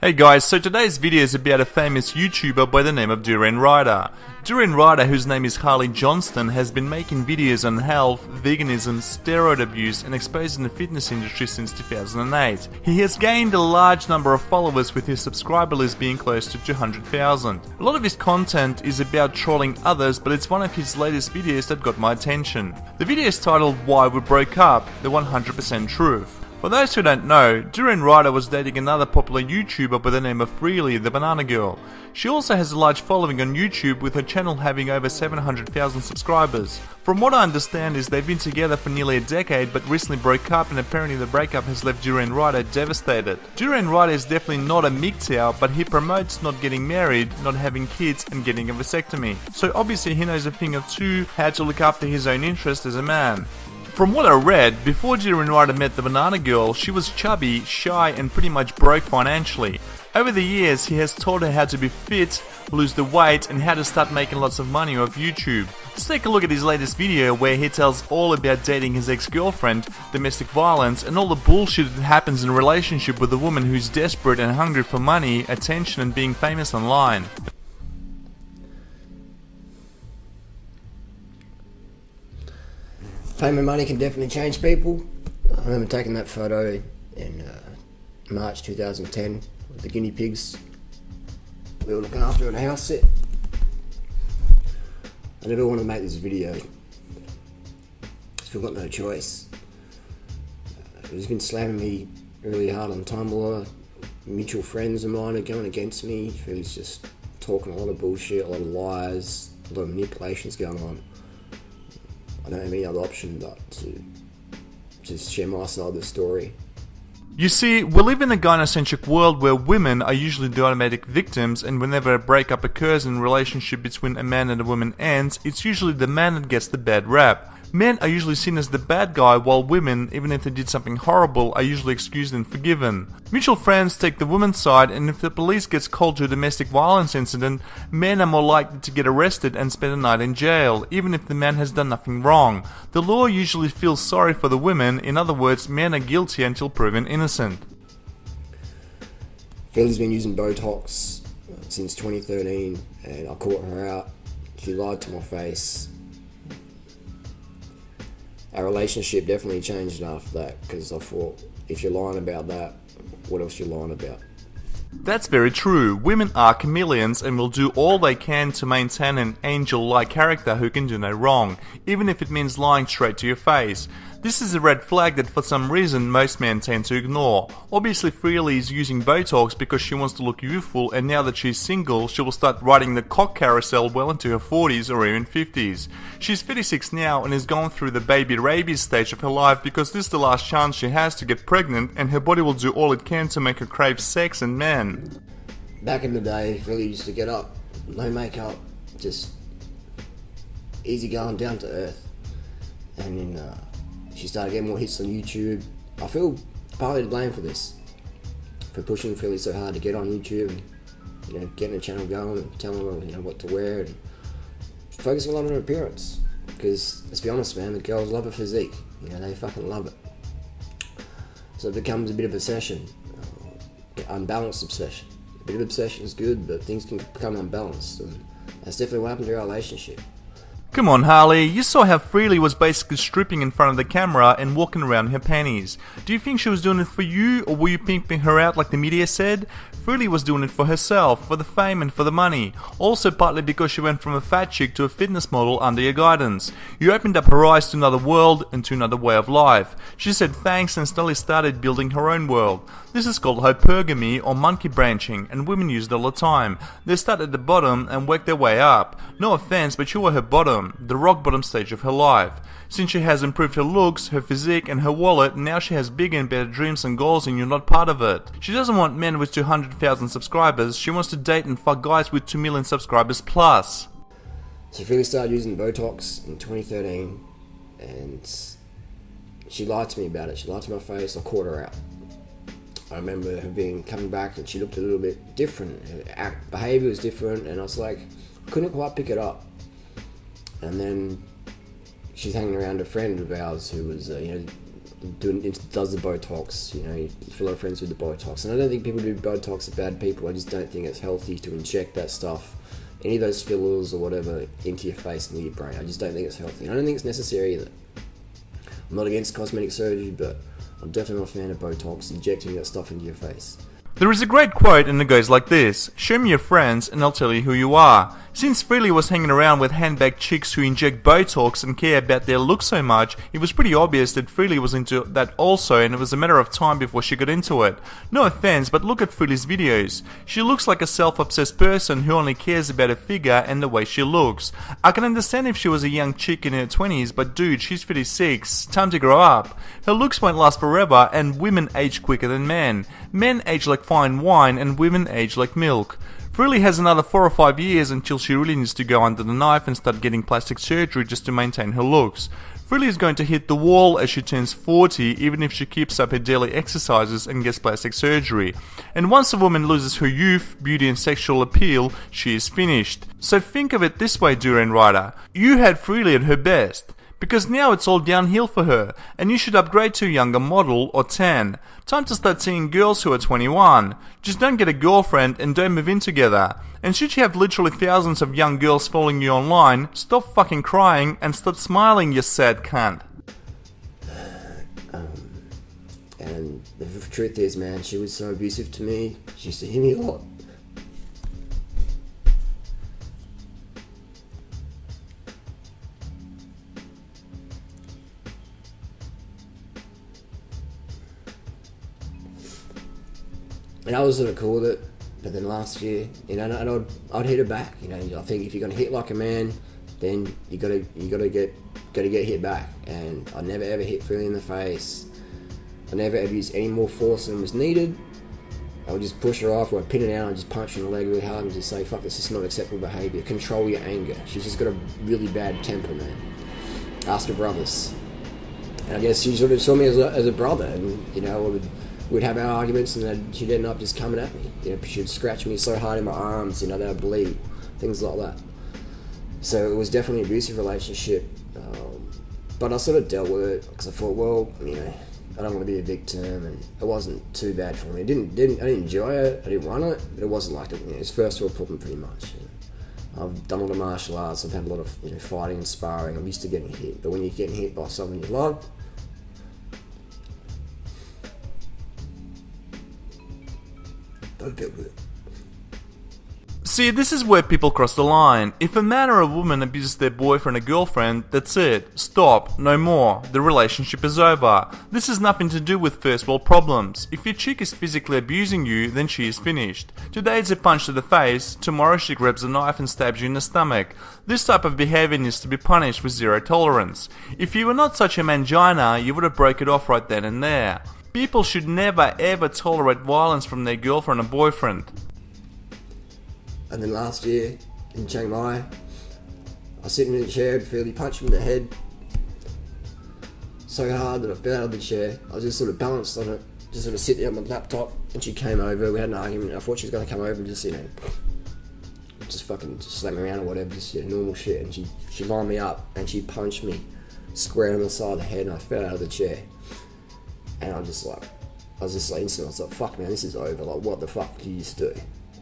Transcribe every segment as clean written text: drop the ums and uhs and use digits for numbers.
Hey guys, so today's video is about a famous YouTuber by the name of Durianrider. Durianrider, whose name is Harley Johnstone, has been making videos on health, veganism, steroid abuse and exposing the fitness industry since 2008. He has gained a large number of followers, with his subscriber list being close to 200,000. A lot of his content is about trolling others, but it's one of his latest videos that got my attention. The video is titled Why We Broke Up, the 100% Truth. For those who don't know, Durianrider was dating another popular YouTuber by the name of Freelee, the banana girl. She also has a large following on YouTube, with her channel having over 700,000 subscribers. From what I understand is they've been together for nearly a decade, but recently broke up, and apparently the breakup has left Durianrider devastated. Durianrider is definitely not a MGTOW, but he promotes not getting married, not having kids and getting a vasectomy. So obviously he knows a thing or two how to look after his own interests as a man. From what I read, before Durianrider met the banana girl, she was chubby, shy and pretty much broke financially. Over the years, he has taught her how to be fit, lose the weight and how to start making lots of money off YouTube. Let's take a look at his latest video where he tells all about dating his ex-girlfriend, domestic violence and all the bullshit that happens in a relationship with a woman who's desperate and hungry for money, attention and being famous online. Fame and money can definitely change people. I remember taking that photo in March 2010 with the guinea pigs we were looking after in a house set. I never wanted to make this video. Still got no choice. It's been slamming me really hard on Tumblr. Mutual friends of mine are going against me. Freelee's just talking a lot of bullshit, a lot of lies, a lot of manipulations going on. I don't have any other option but to just share my side of the story. You see, we live in a gynocentric world where women are usually the automatic victims, and whenever a breakup occurs and a relationship between a man and a woman ends, it's usually the man that gets the bad rap. Men are usually seen as the bad guy, while women, even if they did something horrible, are usually excused and forgiven. Mutual friends take the woman's side, and if the police gets called to a domestic violence incident, men are more likely to get arrested and spend a night in jail, even if the man has done nothing wrong. The law usually feels sorry for the women. In other words, men are guilty until proven innocent. Freelee's been using Botox since 2013 and I caught her out. She lied to my face. Our relationship definitely changed after that, because I thought, if you're lying about that, what else are you lying about? That's very true. Women are chameleons and will do all they can to maintain an angel-like character who can do no wrong, even if it means lying straight to your face. This is a red flag that for some reason most men tend to ignore. Obviously Freelee is using Botox because she wants to look youthful, and now that she's single, she will start riding the cock carousel well into her 40s or even 50s. She's 56 now and is going through the baby rabies stage of her life because this is the last chance she has to get pregnant, and her body will do all it can to make her crave sex and men. Back in the day, Freelee used to get up, no makeup, just easy going, down to earth. And then she started getting more hits on YouTube. I feel partly to blame for this, for pushing Freelee so hard to get on YouTube and, getting the channel going and telling her, what to wear and focusing a lot on her appearance. Because let's be honest, man, the girls love her physique. They fucking love it. So it becomes a bit of a obsession, unbalanced obsession. A bit of obsession is good, but things can become unbalanced, and that's definitely what happened to our relationship. Come on Harley, you saw how Freelee was basically stripping in front of the camera and walking around in her panties. Do you think she was doing it for you, or were you pimping her out like the media said? Freelee was doing it for herself, for the fame and for the money. Also partly because she went from a fat chick to a fitness model under your guidance. You opened up her eyes to another world and to another way of life. She said thanks and slowly started building her own world. This is called hypergamy or monkey branching, and women use it all the time. They start at the bottom and work their way up. No offense, but you were her bottom, the rock bottom stage of her life. Since she has improved her looks, her physique and her wallet, now she has bigger and better dreams and goals, and you're not part of it. She doesn't want men with 200,000 subscribers, she wants to date and fuck guys with 2 million subscribers plus. So Freelee started using Botox in 2013 and she lied to me about it. She lied to my face, I caught her out. I remember her coming back and she looked a little bit different. Her behaviour was different and I was like, couldn't quite pick it up. And then she's hanging around a friend of ours who was, does the Botox, you know, you feel a lot of friends with the Botox. And I don't think people who do Botox are bad people. I just don't think it's healthy to inject that stuff, any of those fillers or whatever, into your face and your brain. I just don't think it's healthy. I don't think it's necessary either. I'm not against cosmetic surgery, but I'm definitely not a fan of Botox, injecting that stuff into your face. There is a great quote and it goes like this: "Show me your friends and I'll tell you who you are." Since Freelee was hanging around with handbag chicks who inject Botox and care about their look so much, it was pretty obvious that Freelee was into that also, and it was a matter of time before she got into it. No offense, but look at Freelee's videos. She looks like a self-obsessed person who only cares about her figure and the way she looks. I can understand if she was a young chick in her 20s, but dude, she's 56. Time to grow up. Her looks won't last forever, and women age quicker than men. Men age like fine wine, and women age like milk. Freelee has another 4 or 5 years until she really needs to go under the knife and start getting plastic surgery just to maintain her looks. Freelee is going to hit the wall as she turns 40, even if she keeps up her daily exercises and gets plastic surgery. And once a woman loses her youth, beauty and sexual appeal, she is finished. So think of it this way, Durianrider. You had Freelee at her best. Because now it's all downhill for her, and you should upgrade to a younger model or tan. Time to start seeing girls who are 21. Just don't get a girlfriend and don't move in together. And should you have literally thousands of young girls following you online, stop fucking crying and start smiling, you sad cunt. And the truth is, man, she was so abusive to me. She used to hit me a lot. And I was sort of cool with it, but then last year, you know, and I'd hit her back. You know, I think if you're gonna hit like a man, then you gotta get hit back. And I never ever hit Freelee in the face. I never ever used any more force than was needed. I would just push her off, or I'd pin her down, and just punch her in the leg really hard, and just say, "Fuck, this is not acceptable behaviour. Control your anger." She's just got a really bad temper, man. Ask her brothers. And I guess she sort of saw me as a brother, and you know, we'd have our arguments, and then she'd end up just coming at me. You know, she'd scratch me so hard in my arms, you know, that I'd bleed, things like that. So it was definitely an abusive relationship, but I sort of dealt with it because I thought, well, you know, I don't want to be a victim, and it wasn't too bad for me. I didn't enjoy it, I didn't want it, but it wasn't like it. You know, it's first world problem pretty much. You know. I've done a lot of martial arts. I've had a lot of, you know, fighting and sparring. I'm used to getting hit, but when you're getting hit by someone you love, don't get with it. See, this is where people cross the line. If a man or a woman abuses their boyfriend or girlfriend, that's it. Stop. No more. The relationship is over. This has nothing to do with first world problems. If your chick is physically abusing you, then she is finished. Today it's a punch to the face, tomorrow she grabs a knife and stabs you in the stomach. This type of behavior needs to be punished with zero tolerance. If you were not such a mangina, you would have broke it off right then and there. People should never ever tolerate violence from their girlfriend or boyfriend. And then last year, in Chiang Mai, I was sitting in a chair and Freelee punched me in the head so hard that I fell out of the chair. I was just sort of balanced on it, just sort of sitting on my laptop, and she came over, we had an argument. I thought she was going to come over and just, you know, just fucking slap me around or whatever, just, you know, normal shit. And she lined me up and she punched me square on the side of the head, and I fell out of the chair. And I was just like instantly, I was like, fuck man, this is over, like what the fuck did you just do?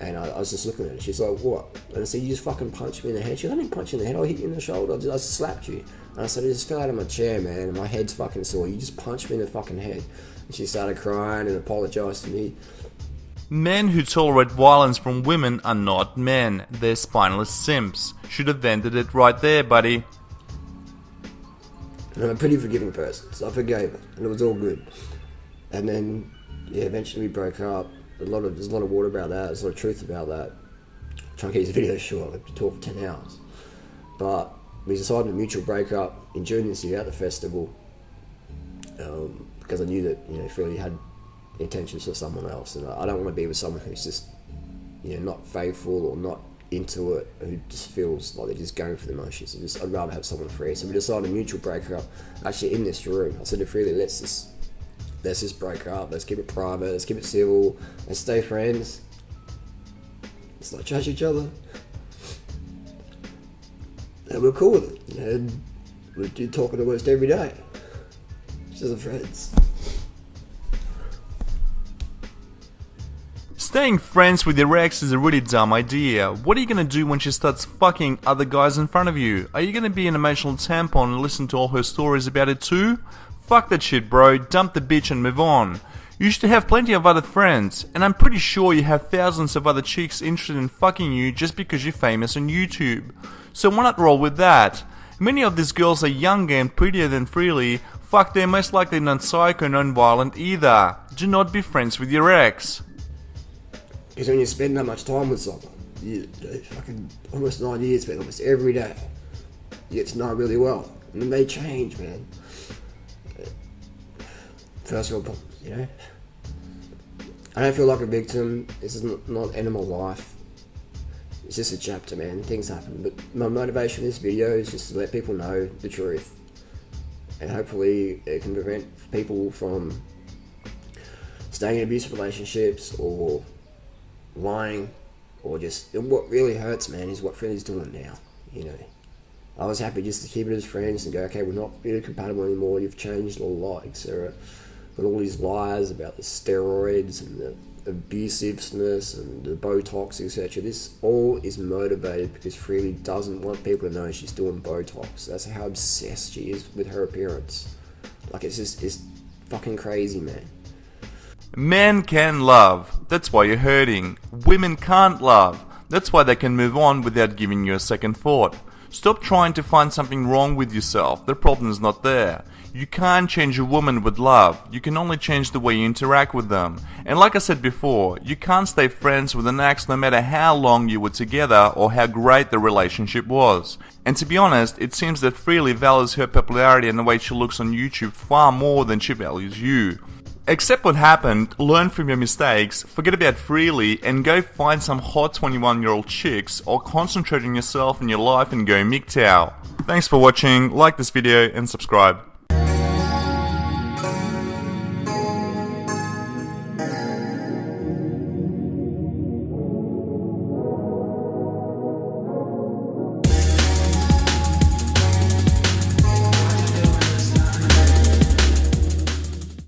And I was just looking at her, she's like, what? And I said, you just fucking punched me in the head. She goes, I didn't punch you in the head, I hit you in the shoulder, I just slapped you. And I said, I just fell out of my chair, man, and my head's fucking sore, you just punched me in the fucking head. And she started crying and apologised to me. Men who tolerate violence from women are not men, they're spineless simps. Should have ended it right there, buddy. And I'm a pretty forgiving person, so I forgave her, and it was all good. And then, yeah, eventually we broke up. There's a lot of water about that, there's a lot of truth about that. I'm trying to keep this video short, I have to talk for 10 hours. But we decided a mutual breakup in June this year at the festival, because I knew that, you know, Freelee had intentions for someone else, and I don't want to be with someone who's just, you know, not faithful or not into it, who just feels like they're just going for the motions. I'd rather have someone free. So we decided a mutual breakup, actually in this room. I said to Freelee, let's just break up, let's keep it private, let's keep it civil, let's stay friends, let's not judge each other. And we're cool with it, and we do talk almost every day. She's a friends. Staying friends with your ex is a really dumb idea. What are you gonna do when she starts fucking other guys in front of you? Are you gonna be an emotional tampon and listen to all her stories about it too? Fuck that shit, bro. Dump the bitch and move on. You should have plenty of other friends, and I'm pretty sure you have thousands of other chicks interested in fucking you just because you're famous on YouTube. So why not roll with that? Many of these girls are younger and prettier than Freelee. Fuck, they're most likely not psycho, non-violent either. Do not be friends with your ex. Because when you spend that much time with someone, you fucking almost 9 years, spend almost every day, you get to know really well. And then they change, man. First world problems, you know? I don't feel like a victim. This is not animal life. It's just a chapter, man. Things happen. But my motivation in this video is just to let people know the truth. And hopefully it can prevent people from staying in abusive relationships or lying, or just, and what really hurts, man, is what Freelee's doing now. You know, I was happy just to keep it as friends and go, okay, we're not really compatible anymore, you've changed a lot, etc. But all these lies about the steroids and the abusiveness and the Botox, etc. This all is motivated because Freelee doesn't want people to know she's doing Botox. That's how obsessed she is with her appearance. Like, it's fucking crazy, man. Men can love, that's why you're hurting. Women can't love, that's why they can move on without giving you a second thought. Stop trying to find something wrong with yourself, the problem's not there. You can't change a woman with love, you can only change the way you interact with them. And like I said before, you can't stay friends with an ex no matter how long you were together or how great the relationship was. And to be honest, it seems that Freelee values her popularity and the way she looks on YouTube far more than she values you. Accept what happened, learn from your mistakes, forget about Freelee, and go find some hot 21-year-old chicks, or concentrate on yourself and your life and go MGTOW. Thanks for watching, like this video and subscribe.